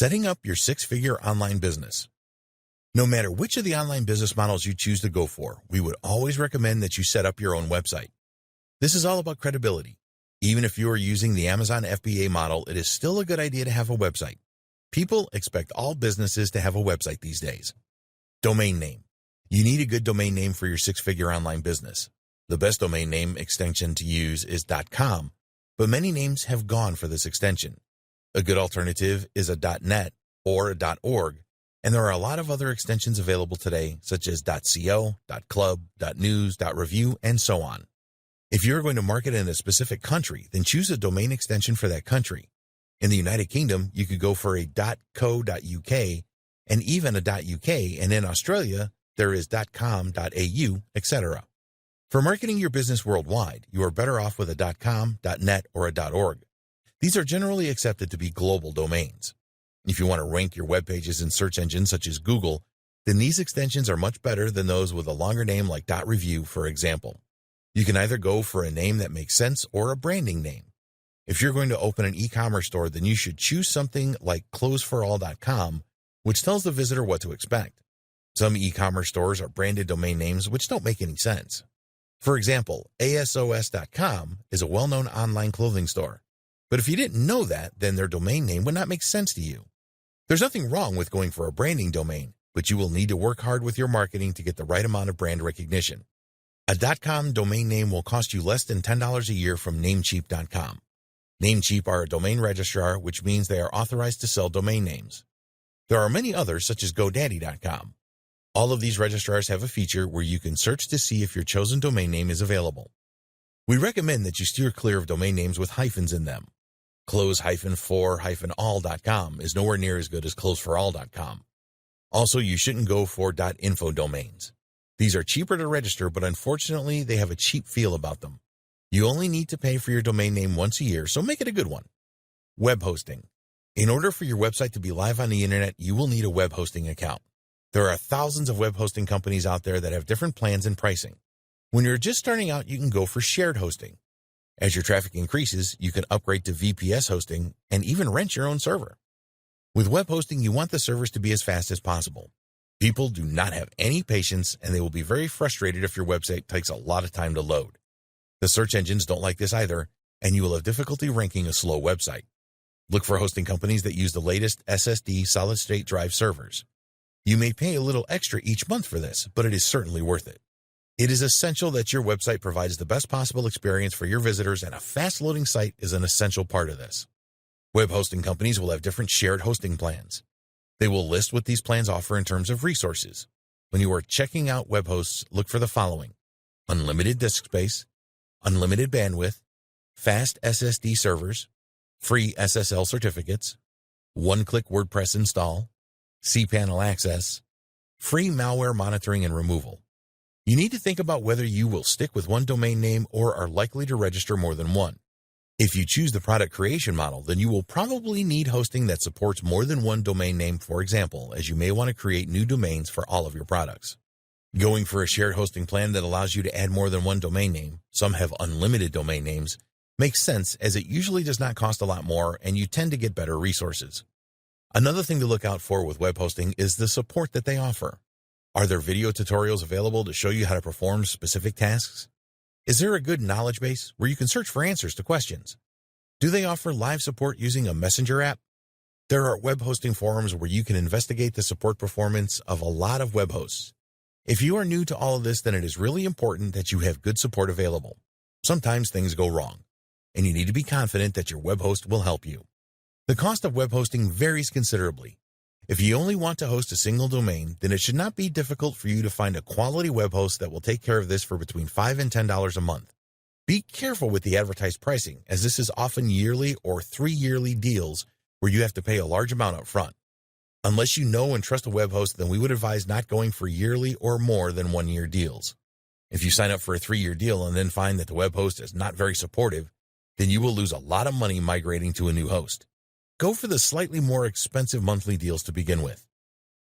Setting up your six-figure online business. No matter which of the online business models you choose to go for, we would always recommend that you set up your own website. This is all about credibility. Even if you are using the Amazon FBA model, it is still a good idea to have a website. People expect all businesses to have a website these days. Domain name. You need a good domain name for your six-figure online business. The best domain name extension to use is .com, but many names have gone for this extension. A good alternative is a .net or a .org, and there are a lot of other extensions available today, such as .co, .club, .news, .review, and so on. If you're going to market in a specific country, then choose a domain extension for that country. In the United Kingdom, you could go for a .co.uk and even a .uk, and in Australia, there is .com.au, etc. For marketing your business worldwide, you are better off with a .com, .net, or a .org. These are generally accepted to be global domains. If you want to rank your web pages in search engines such as Google, then these extensions are much better than those with a longer name like .review, for example. You can either go for a name that makes sense or a branding name. If you're going to open an e-commerce store, then you should choose something like closeforall.com, which tells the visitor what to expect. Some e-commerce stores are branded domain names which don't make any sense. For example, ASOS.com is a well-known online clothing store. But if you didn't know that, then their domain name would not make sense to you. There's nothing wrong with going for a branding domain, but you will need to work hard with your marketing to get the right amount of brand recognition. A .com domain name will cost you less than $10 a year from Namecheap.com. Namecheap are a domain registrar, which means they are authorized to sell domain names. There are many others, such as GoDaddy.com. All of these registrars have a feature where you can search to see if your chosen domain name is available. We recommend that you steer clear of domain names with hyphens in them. Close-for-all.com is nowhere near as good as closeforall.com. Also, you shouldn't go for .info domains. These are cheaper to register, but unfortunately, they have a cheap feel about them. You only need to pay for your domain name once a year, so make it a good one. Web hosting. In order for your website to be live on the internet, you will need a web hosting account. There are thousands of web hosting companies out there that have different plans and pricing. When you're just starting out, you can go for shared hosting. As your traffic increases, you can upgrade to VPS hosting and even rent your own server. With web hosting, you want the servers to be as fast as possible. People do not have any patience, and they will be very frustrated if your website takes a lot of time to load. The search engines don't like this either, and you will have difficulty ranking a slow website. Look for hosting companies that use the latest SSD solid-state drive servers. You may pay a little extra each month for this, but it is certainly worth it. It is essential that your website provides the best possible experience for your visitors, and a fast-loading site is an essential part of this. Web hosting companies will have different shared hosting plans. They will list what these plans offer in terms of resources. When you are checking out web hosts, look for the following: unlimited disk space, unlimited bandwidth, fast SSD servers, free SSL certificates, one-click WordPress install, cPanel access, free malware monitoring and removal. You need to think about whether you will stick with one domain name or are likely to register more than one. If you choose the product creation model, then you will probably need hosting that supports more than one domain name, for example, as you may want to create new domains for all of your products. Going for a shared hosting plan that allows you to add more than one domain name, some have unlimited domain names, makes sense as it usually does not cost a lot more and you tend to get better resources. Another thing to look out for with web hosting is the support that they offer. Are there video tutorials available to show you how to perform specific tasks? Is there a good knowledge base where you can search for answers to questions? Do they offer live support using a messenger app? There are web hosting forums where you can investigate the support performance of a lot of web hosts. If you are new to all of this, then it is really important that you have good support available. Sometimes things go wrong, and you need to be confident that your web host will help you. The cost of web hosting varies considerably. If you only want to host a single domain, then it should not be difficult for you to find a quality web host that will take care of this for between $5 and $10 a month. Be careful with the advertised pricing, as this is often yearly or 3-yearly deals where you have to pay a large amount up front. Unless you know and trust a web host, then we would advise not going for yearly or more than 1-year deals. If you sign up for a 3-year deal and then find that the web host is not very supportive, then you will lose a lot of money migrating to a new host. Go for the slightly more expensive monthly deals to begin with.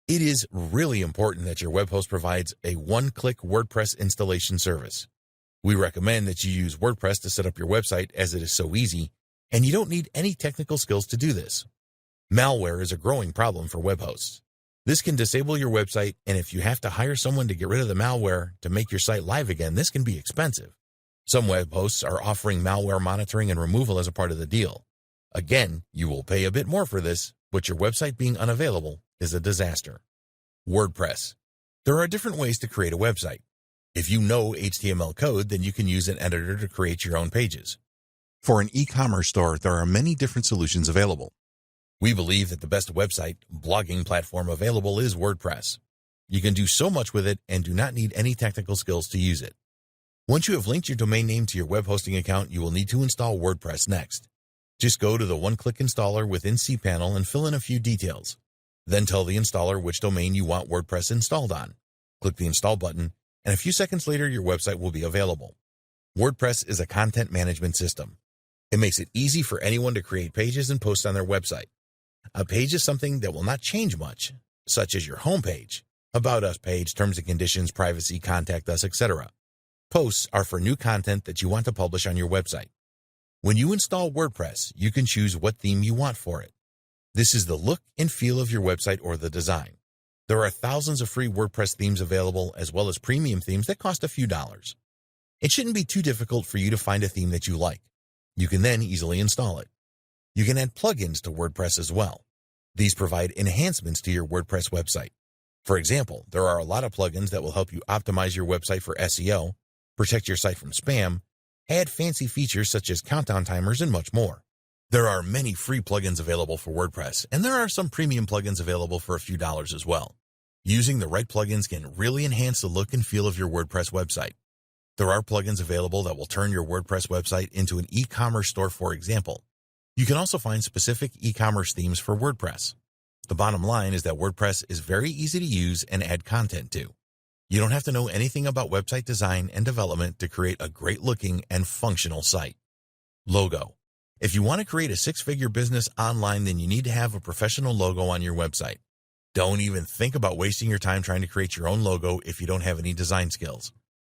It is really important that your web host provides a one-click WordPress installation service. We recommend that you use WordPress to set up your website as it is so easy, and you don't need any technical skills to do this. Malware is a growing problem for web hosts. This can disable your website, and if you have to hire someone to get rid of the malware to make your site live again, this can be expensive. Some web hosts are offering malware monitoring and removal as a part of the deal. Again, you will pay a bit more for this, but your website being unavailable is a disaster. WordPress. There are different ways to create a website. If you know HTML code, then you can use an editor to create your own pages. For an e-commerce store, there are many different solutions available. We believe that the best website blogging platform available is WordPress. You can do so much with it and do not need any technical skills to use it. Once you have linked your domain name to your web hosting account, you will need to install WordPress next. Just go to the one-click installer within cPanel and fill in a few details. Then tell the installer which domain you want WordPress installed on. Click the install button, and a few seconds later your website will be available. WordPress is a content management system. It makes it easy for anyone to create pages and post on their website. A page is something that will not change much, such as your homepage, About Us page, terms and conditions, privacy, contact us, etc. Posts are for new content that you want to publish on your website. When you install WordPress, you can choose what theme you want for it. This is the look and feel of your website or the design. There are thousands of free WordPress themes available, as well as premium themes that cost a few dollars. It shouldn't be too difficult for you to find a theme that you like. You can then easily install it. You can add plugins to WordPress as well. These provide enhancements to your WordPress website. For example, there are a lot of plugins that will help you optimize your website for SEO, protect your site from spam, add fancy features such as countdown timers, and much more. There are many free plugins available for WordPress, and there are some premium plugins available for a few dollars as well. Using the right plugins can really enhance the look and feel of your WordPress website. There are plugins available that will turn your WordPress website into an e-commerce store, for example. You can also find specific e-commerce themes for WordPress. The bottom line is that WordPress is very easy to use and add content to. You don't have to know anything about website design and development to create a great-looking and functional site. Logo. If you want to create a six-figure business online, then you need to have a professional logo on your website. Don't even think about wasting your time trying to create your own logo if you don't have any design skills.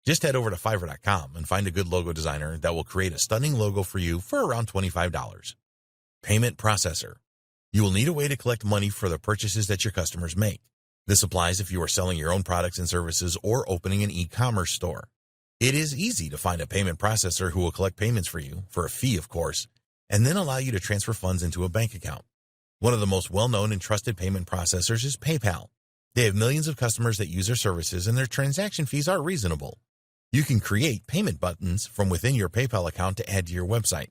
Just head over to Fiverr.com and find a good logo designer that will create a stunning logo for you for around $25. Payment processor. You will need a way to collect money for the purchases that your customers make. This applies if you are selling your own products and services or opening an e-commerce store. It is easy to find a payment processor who will collect payments for you, for a fee of course, and then allow you to transfer funds into a bank account. One of the most well-known and trusted payment processors is PayPal. They have millions of customers that use their services, and their transaction fees are reasonable. You can create payment buttons from within your PayPal account to add to your website.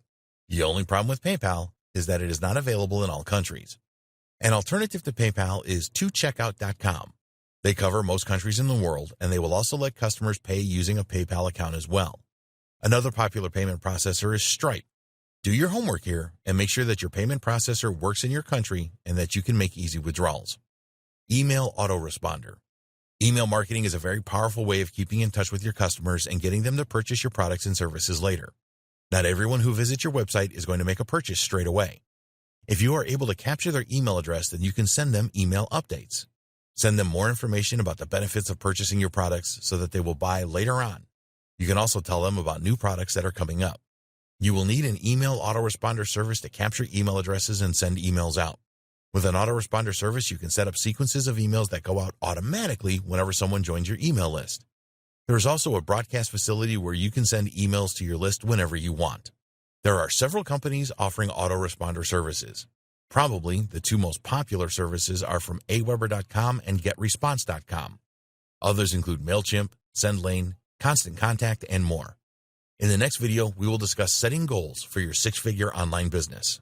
The only problem with PayPal is that it is not available in all countries. An alternative to PayPal is tocheckout.com. They cover most countries in the world, and they will also let customers pay using a PayPal account as well. Another popular payment processor is Stripe. Do your homework here and make sure that your payment processor works in your country and that you can make easy withdrawals. Email autoresponder. Email marketing is a very powerful way of keeping in touch with your customers and getting them to purchase your products and services later. Not everyone who visits your website is going to make a purchase straight away. If you are able to capture their email address, then you can send them email updates. Send them more information about the benefits of purchasing your products so that they will buy later on. You can also tell them about new products that are coming up. You will need an email autoresponder service to capture email addresses and send emails out. With an autoresponder service, you can set up sequences of emails that go out automatically whenever someone joins your email list. There is also a broadcast facility where you can send emails to your list whenever you want. There are several companies offering autoresponder services. Probably the two most popular services are from aweber.com and getresponse.com. Others include MailChimp, SendLane, Constant Contact, and more. In the next video, we will discuss setting goals for your six-figure online business.